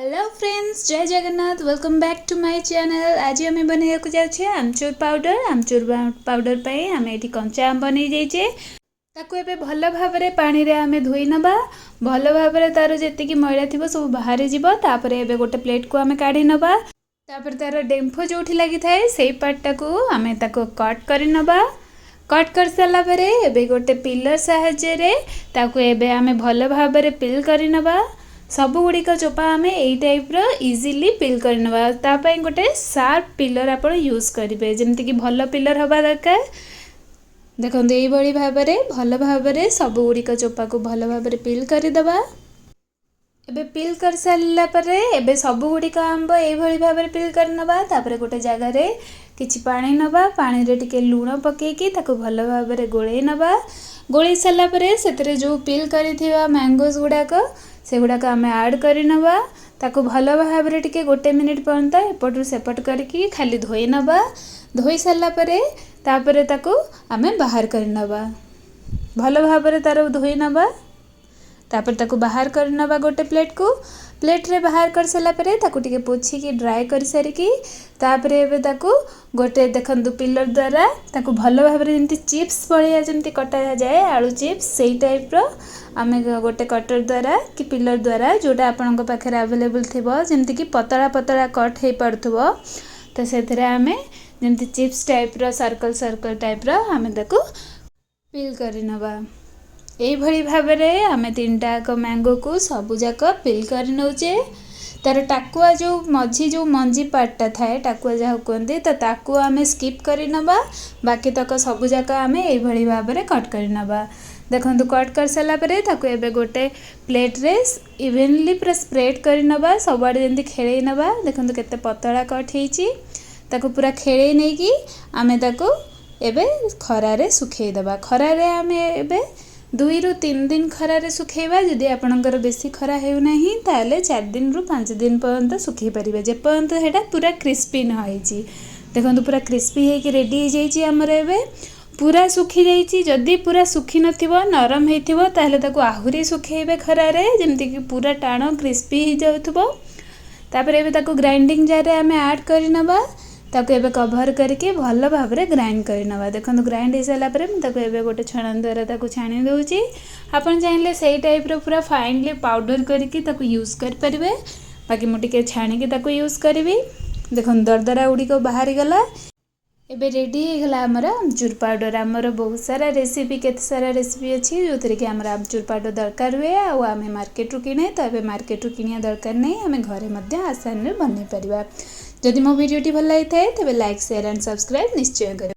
Hello friends, जय Jagannath. Welcome back to my channel. आज आम बनवाक जाऊे आमचूर पाउडर पे आम ये कंचा आम बन जाइए। ताकू एबे भल भाव पानी रे आमे धोई नबा। भल भाव तार जी मैला थी सब बाहरी जीपर एबे गोटे प्लेट को आमे काढ़ी नबा। तापर तार डेम्फो जो लगी थाए से पार्टा को आमे ताको कट कर नबा। कट कर सारा पर एबे गोटे पिलर साहाय्य ताकू एबे आमे भल भाव पिल कर नबा। सब गुड़िक चोपा आम यही टाइप इजिली पिल करने गोटे शार्प पिलर आप यूज करेंगे जमीक भल पिलर हवा दरकार। देखो ये भाव भल भाव सब गुड़िक चोपा को भल भाव पिल करदे। एबे पिल कर सारा पर एबे सब गुड़िक आंब ये भाव पिल करनबा। तापर गोटे जगार किछि पानी नबा। पानी रे टिके लूण पकेकी ताको भल भाव गोले नबा। गोले सारा पर से जो पिल करिथिबा मैंगोज गुड़ाक से गुड़ाक आम ऐड कर नबा। ताको भल भाव टिके गोटे मिनिट पर्यंत एपटू सेपट करके खाली धोई नबा। धोई सारा पर तापर ताको आम बाहर कर नबा। भल भाव तार धोई नबा। तापर ताको बाहर कर नबा गोटे प्लेट रे बाहर कर सारा पर ताको टिके पोछिकी ड्राए कर सारिकी तापर एबे ताको गोटे देखंतु पिलर द्वारा ताको भल भाव जमती चिप्स भलिया जमती कटा जाए आलू चिप्स से टाइप आम गोटे कटर द्वारा कि पिलर द्वारा जोटा आपण पाखे अवेलेबल थी जमती कि पतला पतला कट हो पार्थो तो से आम जमती chips type circle circle type आम ताको पिल कर नबा। यही भाव में आम तीनटाक मैंगो को सबुजाक पिल कर नौचे। तार टाकुआ जो मझी जो मंजी पार्टा थाए टाकुआ जहाँ कहते तो ताकू आम स्किप कर नबा। बाकी तक सबुजाक आम यही भाव में कट कर नबा। देखो कट कर सारा पर ताकू एबे गोटे प्लेट रे इवेनली पूरा स्प्रेड कर नबा। सबुआड़े जमी खेल नबा। देखो केते पतला कट होती ताकू पूरा खेल नहीं कि आम ताकू एबे खरारे सुखई दबा। खरारे आम एबे 2 ରୁ 3 दिन खरारे सुखेबा। जदि आपणकर बेसी खरा हेउना ताले 4 दिन रु 5 दिन पर्यंत सुखई पारिबे जेपर्यंत हेटा पूरा क्रिस्पी न होईची। देखंतु पूरा क्रिस्पी हेकी रेडी हो जाइए। आमर एबे पूरा सुखी जाइए। जदि पूरा सुखी नथिबो नरम हेथिबो ताले ताकू आहुरी सुखेबे खरारे जमती कि पूरा टाण क्रिस्पी हो जाउथबो। तापर एबे ताकू ग्राइंडिंग जार रे आमे ऐड करि नबा। ताको एबे कभर करके भल भाव में ग्राइंड कर नवा। देखो ग्राइंड हो सारा पर मुझे गोटे छाण द्वारा ताको छाणी दूची। आपन चाहिए से टाइप पूरा फाइनली पाउडर करके ताको यूज कर परिबे। बाकी मुझे छाणिकी ताको यूज करी। देखो दरदरा गुड़िक बाहरी गला। एबे रेडी हो गला आमर आमचूर पाउडर। आमर बहुत सारा रेसिपी केते सारा रेसिपी अच्छी जो थी कि आमर आमचूर पाउडर दरकार हुए आम मार्केट रू किणे। तो ये मार्केट रू किणिया दरकार नहीं आम घरे आसान बन पार। जदि मो वीडियोटी भल लगी थाए तेज लाइक शेयर एंड सब्सक्राइब निश्चय करें।